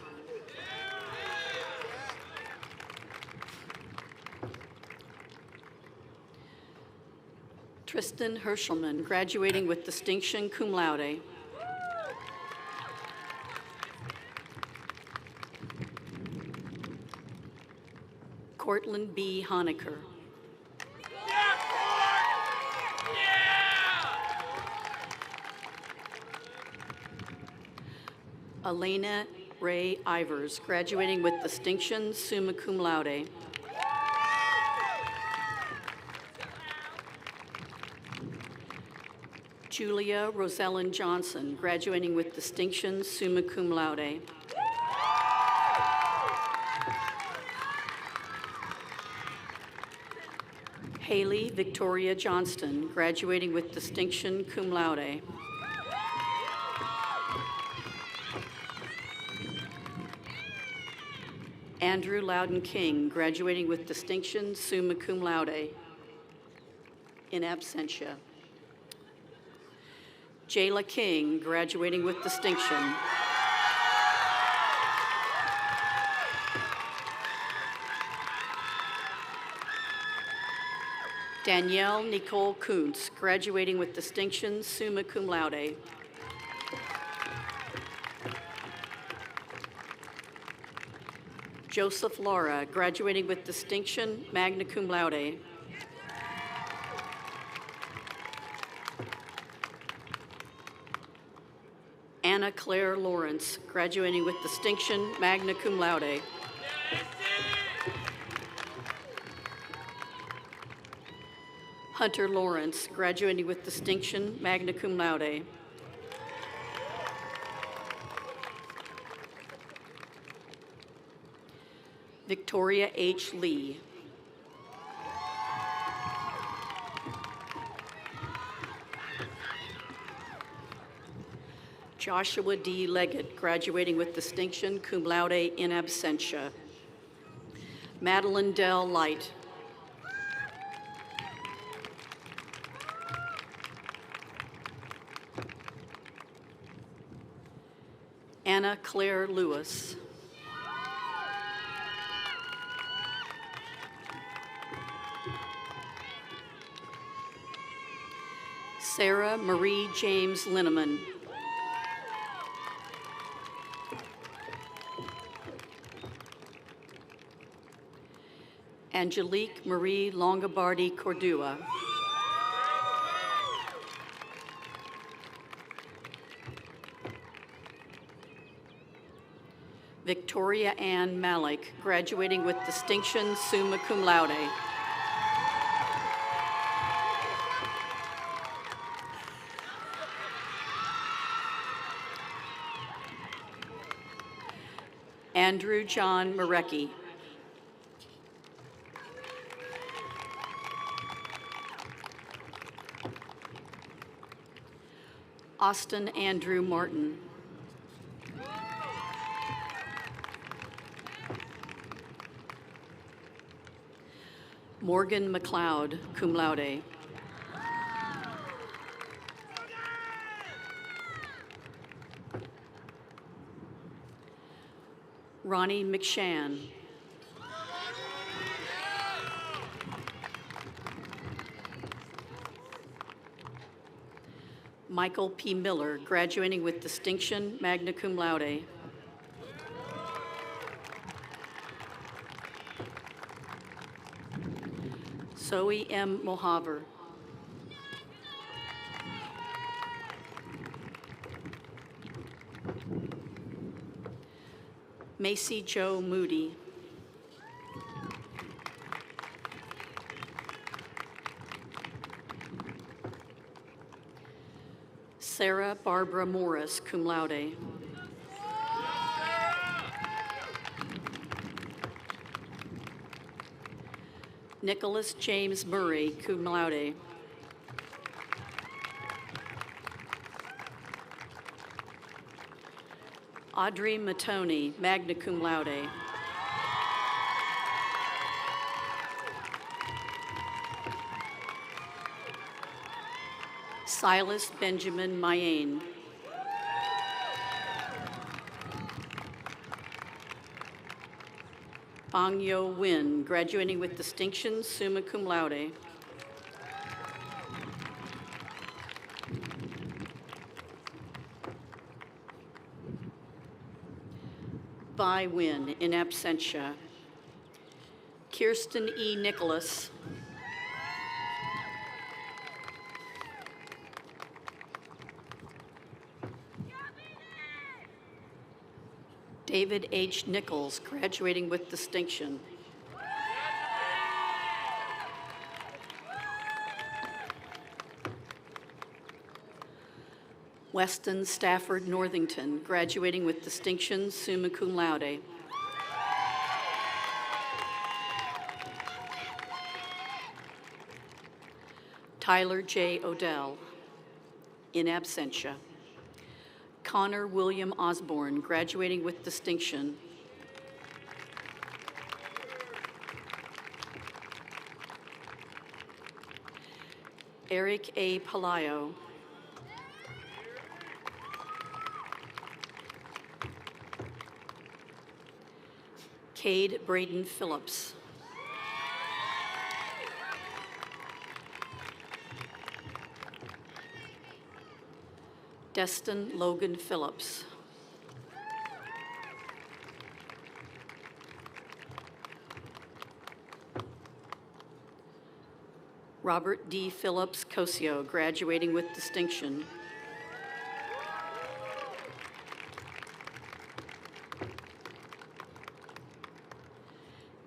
Tristan Herschelman, graduating with distinction cum laude. Cortland B. Honecker. Elena Ray Ivers, graduating with distinction summa cum laude. Julia Rosellen Johnson, graduating with distinction summa cum laude. Haley Victoria Johnston, graduating with distinction cum laude. Andrew Loudon King, graduating with distinction summa cum laude. In absentia. Jayla King, graduating with distinction. Danielle Nicole Kuntz, graduating with distinction summa cum laude. Joseph Laura, graduating with distinction magna cum laude. Anna Claire Lawrence, graduating with distinction magna cum laude. Hunter Lawrence, graduating with distinction magna cum laude. Victoria H. Lee. Joshua D. Leggett, graduating with distinction cum laude in absentia. Madeline Dell Light. Anna Claire Lewis. Sarah Marie James Linneman. Angelique Marie Longobardi Cordua. Victoria Ann Malik, graduating with distinction summa cum laude. Andrew John Marecki. Austin Andrew Martin. Morgan McLeod, cum laude. Ronnie McShann. Michael P. Miller, graduating with distinction magna cum laude. Zoe M. Mohaver. Macy Jo Moody. Sarah Barbara Morris, cum laude. Nicholas James Murray, cum laude. Audrey Matoni, magna cum laude. Silas Benjamin Mayane. Bong Yo Win, graduating with distinction, summa cum laude. Bai Win, in absentia. Kirsten E. Nicholas. David H. Nichols, graduating with distinction. Weston Stafford Northington, graduating with distinction, summa cum laude. Tyler J. Odell, in absentia. Connor William Osborne, graduating with distinction. Eric A. Palayo. Cade Braden Phillips. Destin Logan Phillips. Robert D. Phillips Cosio, graduating with distinction.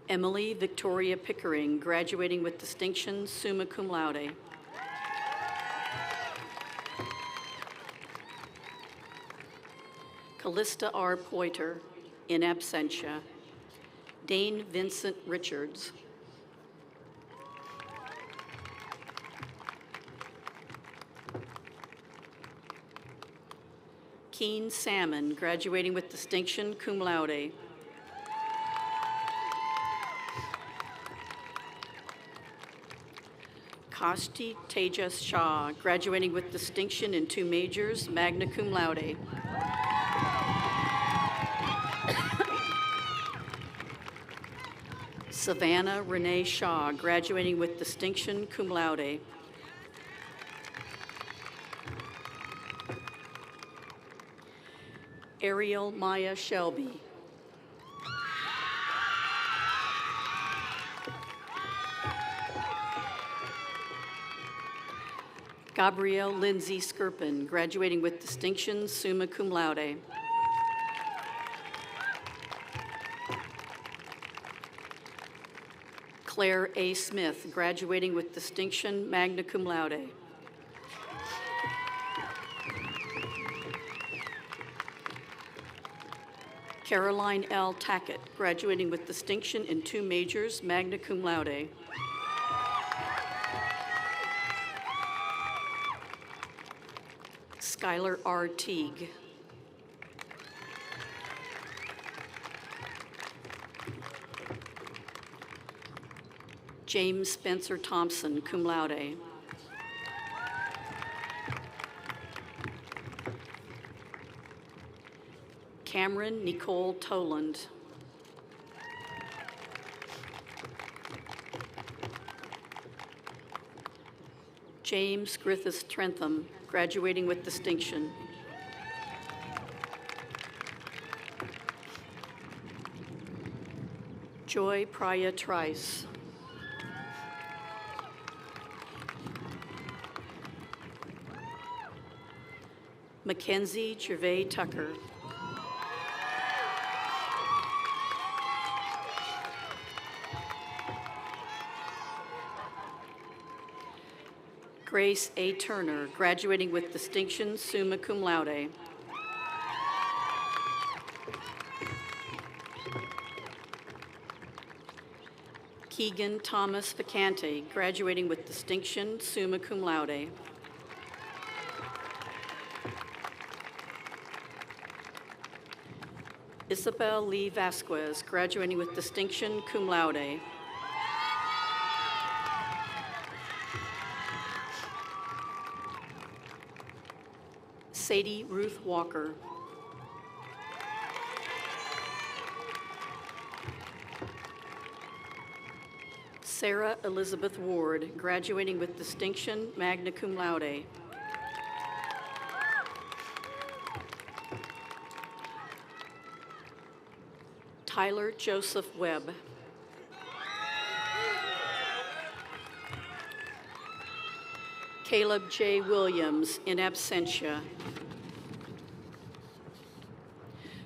Emily Victoria Pickering, graduating with distinction, summa cum laude. Callista R. Poiter, in absentia. Dane Vincent Richards. Keen Salmon, graduating with distinction, cum laude. Kashti Tejas Shah, graduating with distinction in 2 majors, magna cum laude. Savannah Renee Shaw, graduating with distinction, cum laude. Ariel Maya Shelby. Gabrielle Lindsay Skirpin, graduating with distinction, summa cum laude. Claire A. Smith, graduating with distinction, magna cum laude. Caroline L. Tackett, graduating with distinction in 2 majors, magna cum laude. Skylar R. Teague. James Spencer Thompson, cum laude. Cameron Nicole Toland. James Griffiths Trentham, graduating with distinction. Joy Praya Trice. Mackenzie Gervais Tucker. Grace A. Turner, graduating with distinction, summa cum laude. Keegan Thomas Vacante, graduating with distinction, summa cum laude. Isabel Lee Vasquez, graduating with distinction, cum laude. Sadie Ruth Walker. Sarah Elizabeth Ward, graduating with distinction, magna cum laude. Tyler Joseph Webb. Caleb J. Williams, in absentia.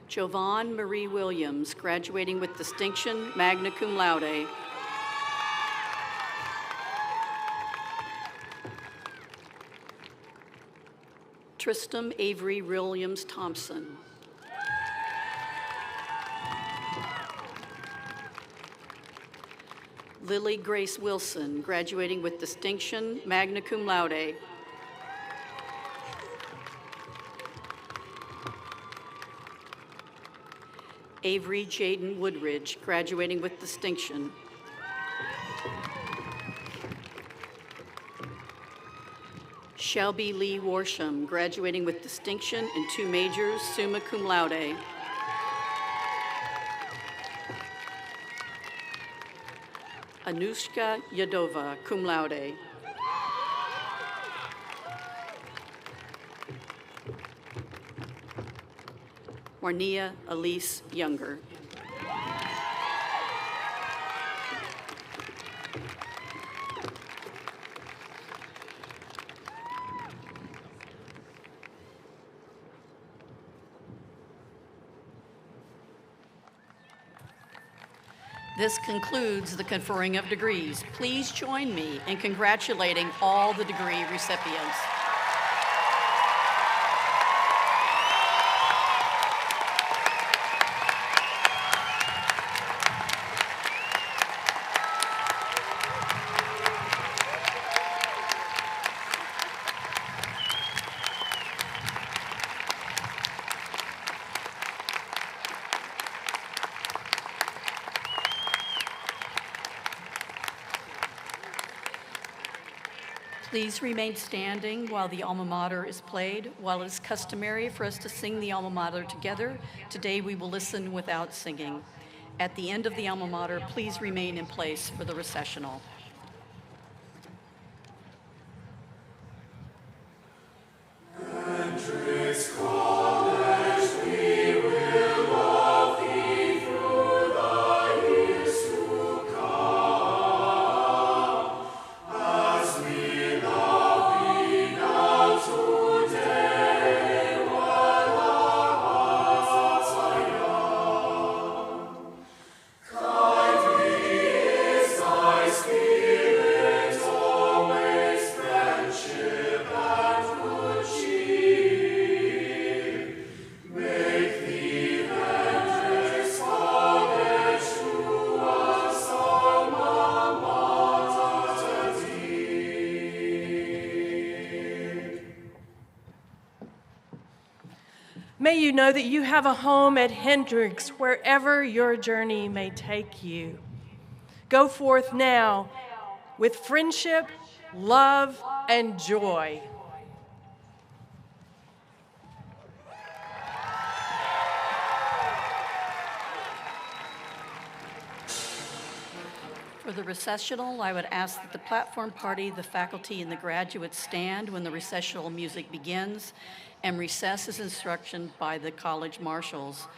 Jovan Marie Williams, graduating with distinction, magna cum laude. Tristram Avery Williams Thompson. Lily Grace Wilson, graduating with distinction, magna cum laude. Avery Jaden Woodridge, graduating with distinction. Shelby Lee Warsham, graduating with distinction in 2 majors, summa cum laude. Anushka Yadova, cum laude. Marnia Elise Younger. This concludes the conferring of degrees. Please join me in congratulating all the degree recipients. Please remain standing while the alma mater is played. While it is customary for us to sing the alma mater together, today we will listen without singing. At the end of the alma mater, please remain in place for the recessional. Hendrix College, we will love thee through the years to come, as we love thee now today, while our hearts are young. Kindly is thy spirit, always friendship and good cheer. Make thee Hendrix College to us alma mater dear. May you know that you have a home at Hendrix wherever your journey may take you. Go forth now with friendship, love, and joy. For the recessional, I would ask that the platform party, the faculty, and the graduates stand when the recessional music begins, and recess is instructed by the college marshals.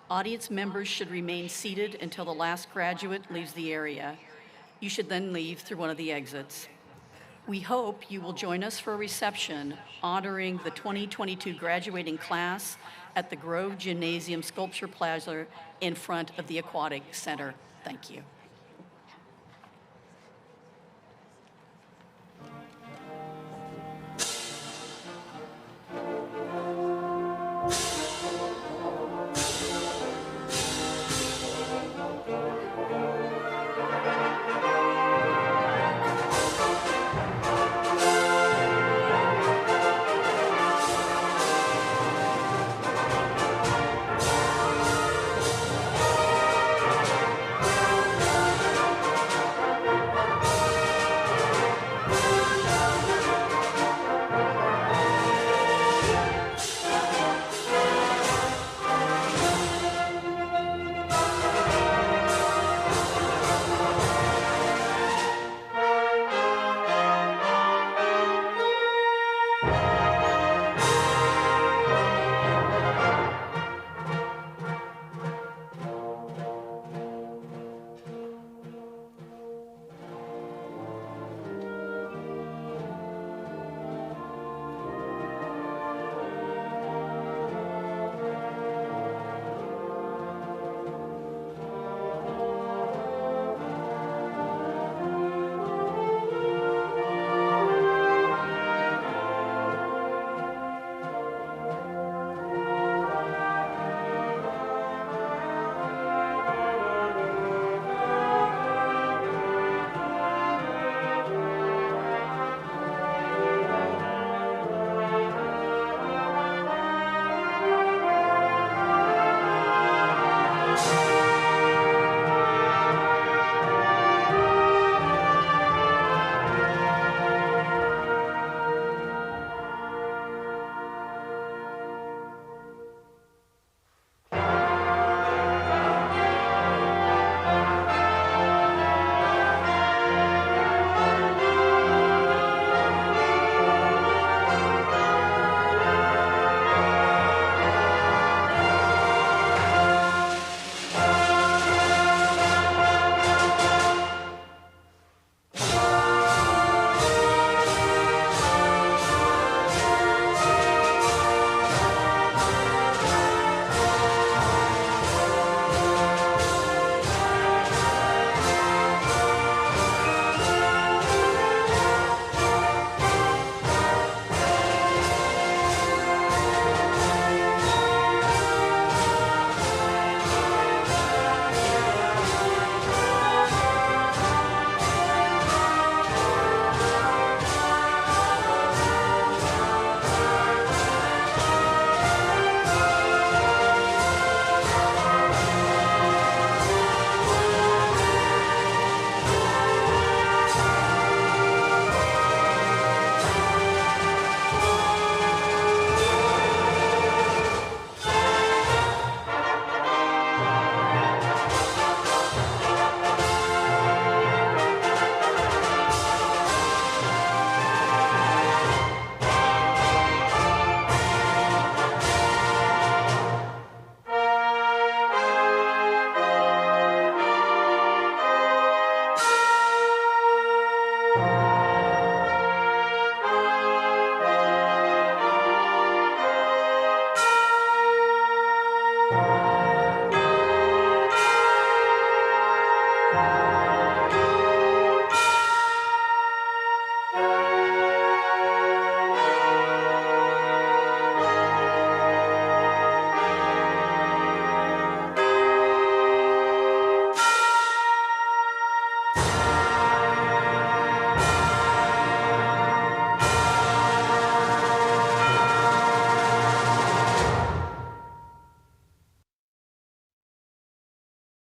Audience members should remain seated until the last graduate leaves the area. You should then leave through one of the exits. We hope you will join us for a reception honoring the 2022 graduating class at the Grove Gymnasium Sculpture Plaza in front of the Aquatic Center. Thank you.